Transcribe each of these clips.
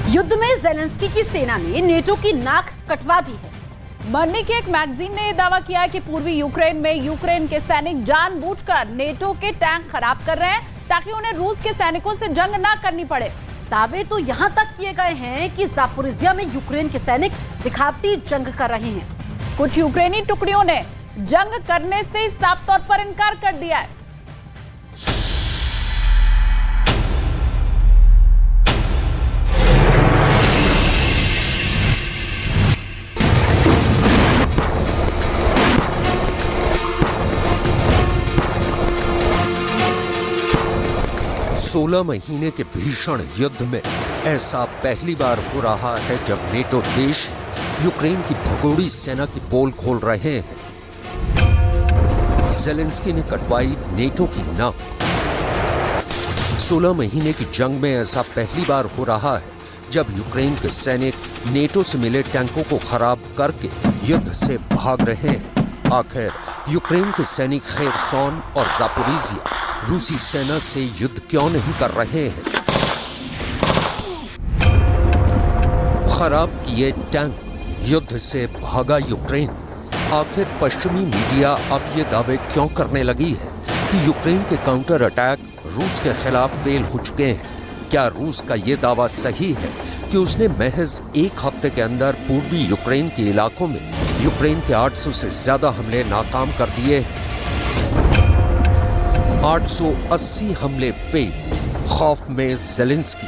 युद्ध में ज़ेलेंस्की की सेना ने नेटो की नाक कटवा दी है। मरने की एक मैगजीन ने यह दावा किया है कि पूर्वी यूक्रेन में यूक्रेन के सैनिक जानबूझकर नेटो के टैंक खराब कर रहे हैं ताकि उन्हें रूस के सैनिकों से जंग ना करनी पड़े। दावे तो यहां तक किए गए हैं कि ज़ापोरिज़िया में यूक्रेन के सैनिक दिखावटी जंग कर रहे हैं। कुछ यूक्रेनी टुकड़ियों ने जंग करने से साफ तौर पर इनकार कर दिया है। सोलह महीने के भीषण युद्ध में ऐसा पहली बार हो रहा है जब नेटो देश यूक्रेन की भगोड़ी सेना की पोल खोल रहे हैं। ज़ेलेंस्की ने कटवाई नेटो की नाक। 16 महीने की जंग में ऐसा पहली बार हो रहा है जब यूक्रेन के सैनिक नेटो से मिले टैंकों को खराब करके युद्ध से भाग रहे हैं। आखिर यूक्रेन के सैनिक खेरसोन और ज़ापोरिज़िया रूसी सेना से युद्ध क्यों नहीं कर रहे हैं? खराब किए टैंक, युद्ध से भागा यूक्रेन। आखिर पश्चिमी मीडिया अब ये दावे क्यों करने लगी है कि यूक्रेन के काउंटर अटैक रूस के खिलाफ फेल हो चुके हैं? क्या रूस का ये दावा सही है कि उसने महज एक हफ्ते के अंदर पूर्वी यूक्रेन के इलाकों में यूक्रेन के 800 से ज्यादा हमले नाकाम कर दिए हैं? 880 हमले फेल, खौफ में ज़ेलेंस्की।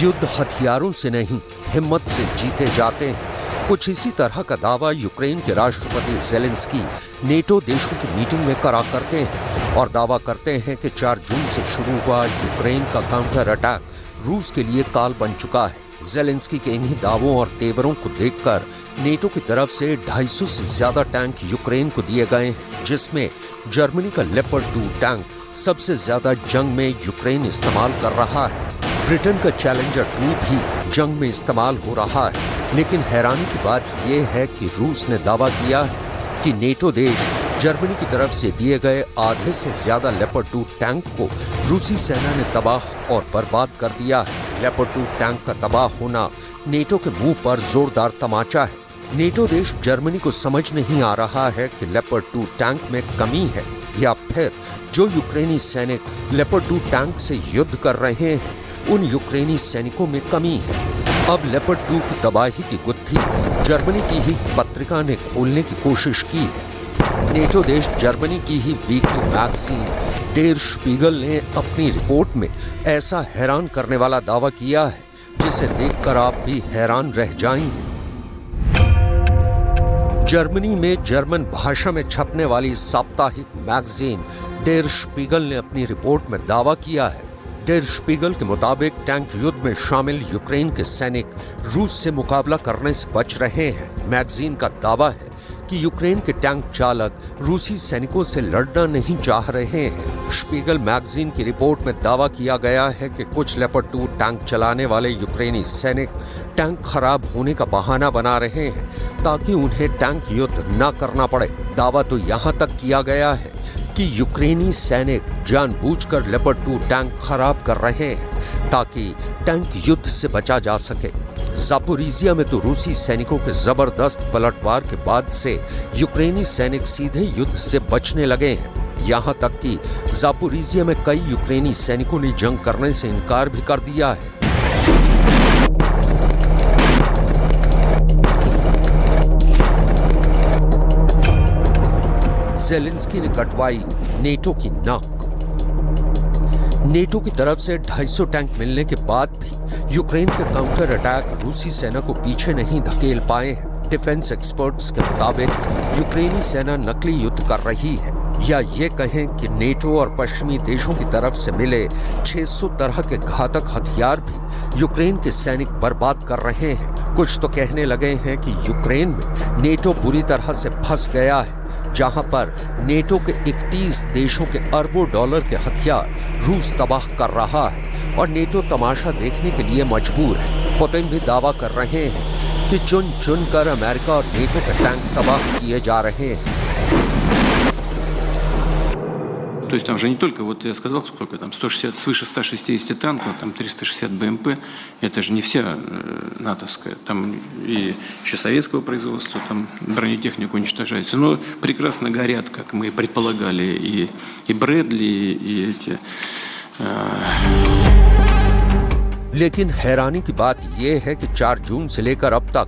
युद्ध हथियारों से नहीं, हिम्मत से जीते जाते हैं। कुछ इसी तरह का दावा यूक्रेन के राष्ट्रपति ज़ेलेंस्की नेटो देशों की मीटिंग में करा करते हैं और दावा करते हैं कि 4 जून से शुरू हुआ यूक्रेन का काउंटर अटैक रूस के लिए काल बन चुका है। ज़ेलेंस्की के इन्हीं दावों और तेवरों को देखकर नेटो की तरफ से 250 से ज्यादा टैंक यूक्रेन को दिए गए हैं, जिसमें जर्मनी का लेपर्ड 2 टैंक सबसे ज्यादा जंग में यूक्रेन इस्तेमाल कर रहा है। ब्रिटेन का चैलेंजर 2 भी जंग में इस्तेमाल हो रहा है। लेकिन हैरानी की बात यह है कि रूस ने दावा किया है कि नेटो देश जर्मनी की तरफ से दिए गए आधे से ज्यादा लेपर्ड 2 टैंक को रूसी सेना ने तबाह और बर्बाद कर दिया है। लेपर्ड 2 टैंक का तबाह होना नेटो के मुंह पर जोरदार तमाचा है। नेटो देश जर्मनी को समझ नहीं आ रहा है कि लेपर्ड 2 टैंक में कमी है या फिर जो यूक्रेनी सैनिक लेपर्ड 2 टैंक से युद्ध कर रहे हैं उन यूक्रेनी सैनिकों में कमी है। अब लेपर्ड 2 की तबाही की गुत्थी जर्मनी की ही पत्रिका ने खोलने की कोशिश की है। नेटो देश जर्मनी की ही वीकली मैगजीन डेर स्पीगल ने अपनी रिपोर्ट में ऐसा हैरान करने वाला दावा किया है जिसे देखकर आप भी हैरान रह जाएंगे। जर्मनी में जर्मन भाषा में छपने वाली साप्ताहिक मैगजीन डेर स्पीगल ने अपनी रिपोर्ट में दावा किया है। डेर स्पीगल के मुताबिक टैंक युद्ध में शामिल यूक्रेन के सैनिक रूस से मुकाबला करने से बच रहे हैं। मैगजीन का दावा है कि यूक्रेन के टैंक चालक रूसी सैनिकों से लड़ना नहीं चाह रहे हैं। स्पीगल मैगजीन की रिपोर्ट में दावा किया गया है कि कुछ लेपर्ड 2 टैंक चलाने वाले यूक्रेनी सैनिक टैंक खराब होने का बहाना बना रहे हैं ताकि उन्हें टैंक युद्ध न करना पड़े। दावा तो यहाँ तक किया गया है कि यूक्रेनी सैनिक जानबूझकर लेपर्ड 2 टैंक खराब कर रहे हैं ताकि टैंक युद्ध से बचा जा सके। ज़ापोरिज़िया में तो रूसी सैनिकों के जबरदस्त पलटवार के बाद से यूक्रेनी सैनिक सीधे युद्ध से बचने लगे हैं। यहाँ तक कि ज़ापोरिज़िया में कई यूक्रेनी सैनिकों ने जंग करने से इनकार भी कर दिया है। ज़ेलेंस्की ने कटवाई नेटो की नाक। नेटो की तरफ से 250 टैंक मिलने के बाद भी यूक्रेन के काउंटर अटैक रूसी सेना को पीछे नहीं धकेल पाए हैं। डिफेंस एक्सपर्ट्स के मुताबिक यूक्रेनी सेना नकली युद्ध कर रही है या ये कहें कि नेटो और पश्चिमी देशों की तरफ से मिले 600 तरह के घातक हथियार भी यूक्रेन के सैनिक बर्बाद कर रहे हैं। कुछ तो कहने लगे हैं कि यूक्रेन में नेटो बुरी तरह से फंस गया है, जहां पर नेटो के 31 देशों के अरबों डॉलर के हथियार रूस तबाह कर रहा है और नेटो तमाशा देखने के लिए मजबूर है। पुतिन भी दावा कर रहे हैं कि चुन चुन कर अमेरिका और नेटो के टैंक तबाह किए जा रहे हैं। То есть там же не только, вот я сказал, сколько там, 160, свыше 160 танков, там 360 БМП, это же не вся натовская, там и еще советского производства, там бронетехника уничтожается. Но прекрасно горят, как мы и предполагали, и Брэдли, и эти... लेकिन हैरानी की बात यह है कि 4 जून से लेकर अब तक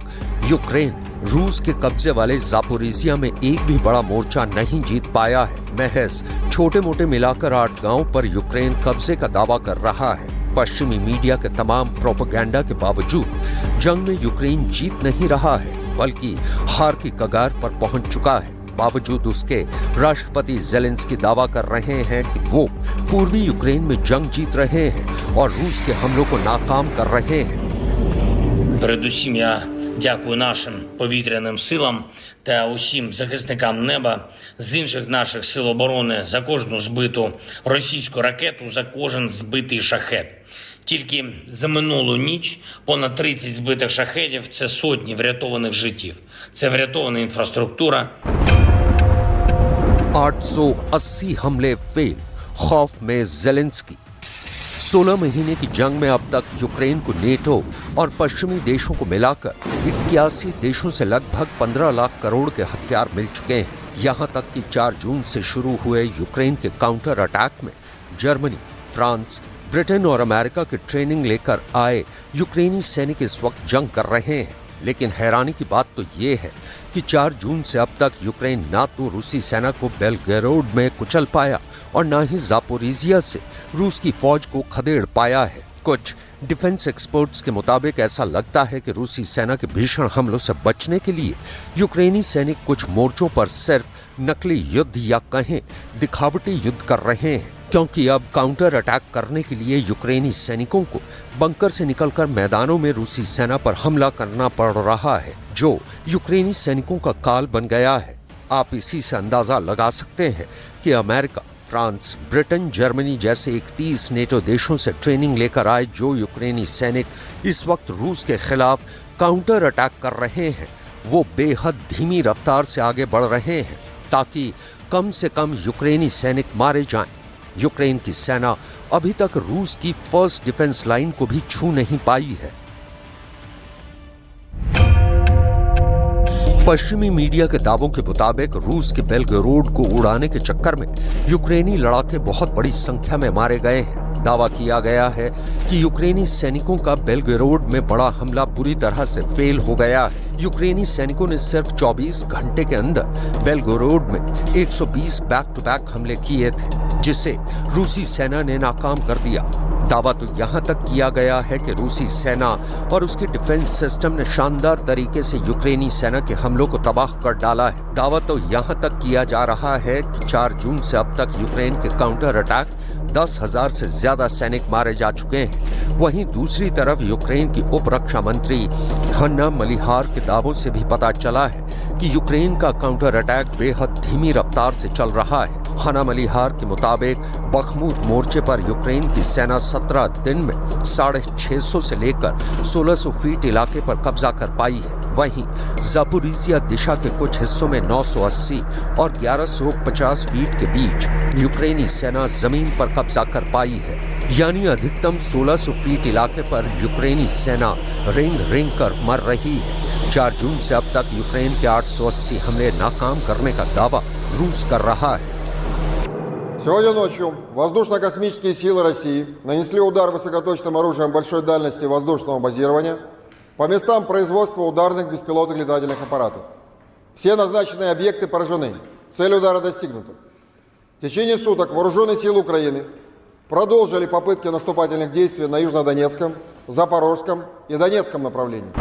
यूक्रेन रूस के कब्जे वाले जापोरिजिया में एक भी बड़ा मोर्चा नहीं जीत पाया है। महज छोटे मोटे मिलाकर 8 गांव पर यूक्रेन कब्जे का दावा कर रहा है। पश्चिमी मीडिया के तमाम प्रोपेगेंडा के बावजूद जंग में यूक्रेन जीत नहीं रहा है, बल्कि हार की कगार पर पहुंच चुका है। बावजूद उसके राष्ट्रपति ज़ेलेंस्की दावा कर रहे हैं कि वो पूर्वी यूक्रेन में जंग जीत रहे हैं और रूस के हमलों को नाकाम कर रहे हैं। Передусім я дякую нашим повітряним силам та усім захисникам неба з інших наших сил оборони за кожну збиту російську ракету, за кожен збитий шахет. Тільки за минулу ніч понад 30 збитих шахедів – це сотні врятованих життів. Це врятована інфраструктура. 880 हमले फेल, खौफ में ज़ेलेंस्की। 16 महीने की जंग में अब तक यूक्रेन को नेटो और पश्चिमी देशों को मिलाकर 81 देशों से लगभग 15 लाख करोड़ के हथियार मिल चुके हैं। यहां तक कि 4 जून से शुरू हुए यूक्रेन के काउंटर अटैक में जर्मनी, फ्रांस, ब्रिटेन और अमेरिका की ट्रेनिंग लेकर आए यूक्रेनी सैनिक इस वक्त जंग कर रहे हैं। लेकिन हैरानी की बात तो ये है कि 4 जून से अब तक यूक्रेन ना तो रूसी सेना को बेलगरोड में कुचल पाया और ना ही जापोरिजिया से रूस की फौज को खदेड़ पाया है। कुछ डिफेंस एक्सपर्ट्स के मुताबिक ऐसा लगता है कि रूसी सेना के भीषण हमलों से बचने के लिए यूक्रेनी सैनिक कुछ मोर्चों पर सिर्फ नकली युद्ध या कहें दिखावटी युद्ध कर रहे हैं, क्योंकि अब काउंटर अटैक करने के लिए यूक्रेनी सैनिकों को बंकर से निकलकर मैदानों में रूसी सेना पर हमला करना पड़ रहा है, जो यूक्रेनी सैनिकों का काल बन गया है। आप इसी से अंदाजा लगा सकते हैं कि अमेरिका, फ्रांस, ब्रिटेन, जर्मनी जैसे 31 नेटो देशों से ट्रेनिंग लेकर आए जो यूक्रेनी सैनिक इस वक्त रूस के खिलाफ काउंटर अटैक कर रहे हैं, वो बेहद धीमी रफ्तार से आगे बढ़ रहे हैं ताकि कम से कम यूक्रेनी सैनिक मारे जाएं। यूक्रेन की सेना अभी तक रूस की फर्स्ट डिफेंस लाइन को भी छू नहीं पाई है। पश्चिमी मीडिया के दावों के मुताबिक रूस के बेलगरोड को उड़ाने के चक्कर में यूक्रेनी लड़ाके बहुत बड़ी संख्या में मारे गए हैं। दावा किया गया है कि यूक्रेनी सैनिकों का बेलगरोड में बड़ा हमला बुरी तरह से फेल हो गया है। यूक्रेनी सैनिकों ने सिर्फ 24 घंटे के अंदर बेलगरोड में 120 बैक टू बैक हमले किए थे, जिसे रूसी सेना ने नाकाम कर दिया। दावा तो यहां तक किया गया है कि रूसी सेना और उसके डिफेंस सिस्टम ने शानदार तरीके से यूक्रेनी सेना के हमलों को तबाह कर डाला है। दावा तो यहां तक किया जा रहा है कि 4 जून से अब तक यूक्रेन के काउंटर अटैक 10,000 से ज्यादा सैनिक मारे जा चुके हैं। वहीं दूसरी तरफ यूक्रेन की उप रक्षा मंत्री हन्ना मलिहार के दावों से भी पता चला है कि यूक्रेन का काउंटर अटैक बेहद धीमी रफ्तार से चल रहा है। हन्ना मलिहार के मुताबिक बखमूत मोर्चे पर यूक्रेन की सेना 17 दिन में 650 से लेकर 1600 फीट इलाके पर कब्जा कर पाई है। वहीं जापोरिजिया दिशा के कुछ हिस्सों में 980 और 1150 फीट के बीच यूक्रेनी सेना जमीन पर कब्जा कर पाई है। यानी अधिकतम 1600 फीट इलाके पर यूक्रेनी सेना रेंग कर मर रही है। 4 जून से अब तक यूक्रेन के 880 हमले नाकाम करने का दावा रूस कर रहा है। Сегодня ночью воздушно-космические силы России нанесли удар высокоточным оружием большой дальности воздушного базирования по местам производства ударных беспилотных летательных аппаратов. Все назначенные объекты поражены. Цель удара достигнута. В течение суток вооруженные силы Украины продолжили попытки наступательных действий на Южнодонецком, Запорожском и Донецком направлении.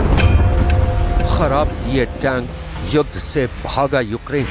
खराब किए टैंक, युद्ध से भागा यूक्रेन।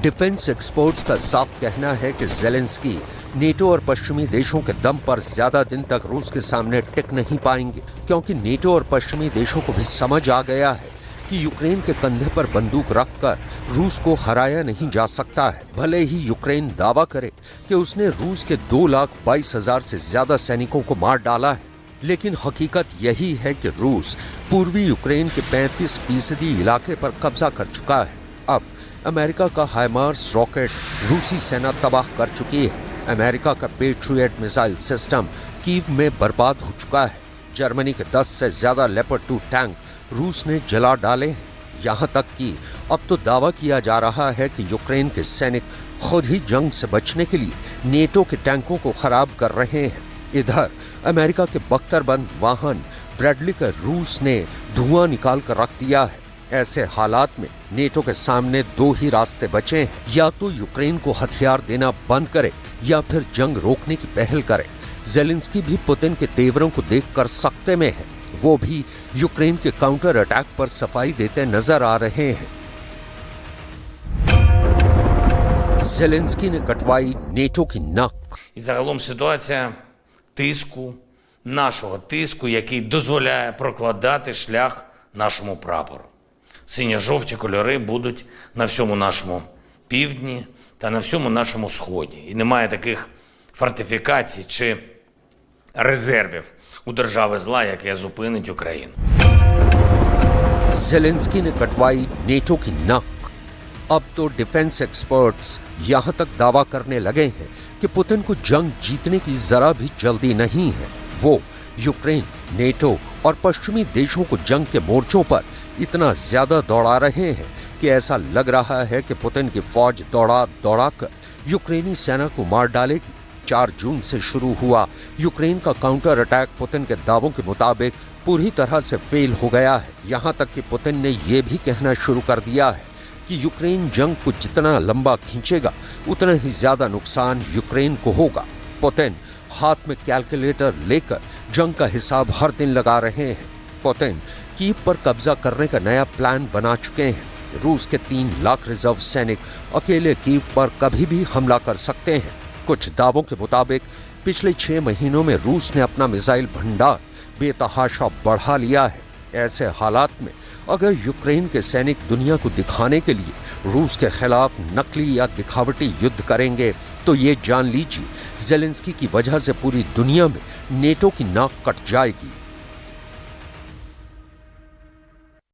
डिफेंस एक्सपर्ट्स का साफ कहना है कि ज़ेलेंस्की नेटो और पश्चिमी देशों के दम पर ज्यादा दिन तक रूस के सामने टिक नहीं पाएंगे, क्योंकि नेटो और पश्चिमी देशों को भी समझ आ गया है कि यूक्रेन के कंधे पर बंदूक रखकर रूस को हराया नहीं जा सकता है। भले ही यूक्रेन दावा करे कि उसने रूस के 2,22,000 से ज्यादा सैनिकों को मार डाला है, लेकिन हकीकत यही है कि रूस पूर्वी यूक्रेन के 35% इलाके पर कब्जा कर चुका है। अब अमेरिका का हाइमार्स रॉकेट रूसी सेना तबाह कर चुकी है। अमेरिका का पेट्रियट मिसाइल सिस्टम कीव में बर्बाद हो चुका है। जर्मनी के 10 से ज्यादा लेपर्ड 2 टैंक रूस ने जला डाले हैं। यहाँ तक कि अब तो दावा किया जा रहा है कि यूक्रेन के सैनिक खुद ही जंग से बचने के लिए नेटो के टैंकों को खराब कर रहे हैं। इधर अमेरिका के बख्तरबंद वाहन ब्रैडली का रूस ने धुआं निकाल कर रख दिया है। ऐसे हालात में नेटो के सामने दो ही रास्ते बचे हैं, या तो यूक्रेन को हथियार देना बंद करे या फिर जंग रोकने की पहल करे। ज़ेलेंस्की भी पुतिन के तेवरों को देखकर सख्ते में है। वो भी यूक्रेन के काउंटर अटैक पर सफाई देते नजर आ रहे हैं। ज़ेलेंस्की ने कटवाई नेटो की नक। І загалом ситуація нашого тиску, який дозволяє прокладати шлях нашому прапору. Синьо-жовті кольори будуть на всьому нашому півдні та на всьому нашому сході. І немає таких фортифікацій чи резервів у держави зла, яке зупинить Україну. ज़ेलेंस्की ने कटवाई नेटो की नक। अब तो डिफेंस एक्सपर्ट्स यहां तक दावा करने लगे हैं कि पुतिन को जंग जीतने की जरा भी जल्दी नहीं है। वो यूक्रेन, नेटो और पश्चिमी देशों को जंग के मोर्चों पर इतना ज्यादा दौड़ा रहे हैं कि ऐसा लग रहा है कि पुतिन की फौज दौड़ा कर यूक्रेनी सेना को मार डालेगी। 4 जून से शुरू हुआ यूक्रेन का काउंटर अटैक पुतिन के दावों के मुताबिक पूरी तरह से फेल हो गया है। यहाँ तक कि पुतिन ने यह भी कहना शुरू कर दिया है कि यूक्रेन जंग को जितना लंबा खींचेगा उतना ही ज्यादा नुकसान यूक्रेन को होगा। पुतिन हाथ में कैलकुलेटर लेकर जंग का हिसाब हर दिन लगा रहे हैं। पुतिन कीव पर कब्जा करने का नया प्लान बना चुके हैं। रूस के 3 लाख रिजर्व सैनिक अकेले कीव पर कभी भी हमला कर सकते हैं। कुछ दावों के मुताबिक पिछले 6 महीनों में रूस ने अपना मिसाइल भंडार बेतहाशा बढ़ा लिया है। ऐसे हालात में अगर यूक्रेन के सैनिक दुनिया को दिखाने के लिए रूस के खिलाफ नकली या दिखावटी युद्ध करेंगे तो ये जान लीजिए ज़ेलेंस्की की वजह से पूरी दुनिया में नेटो की नाक कट जाएगी।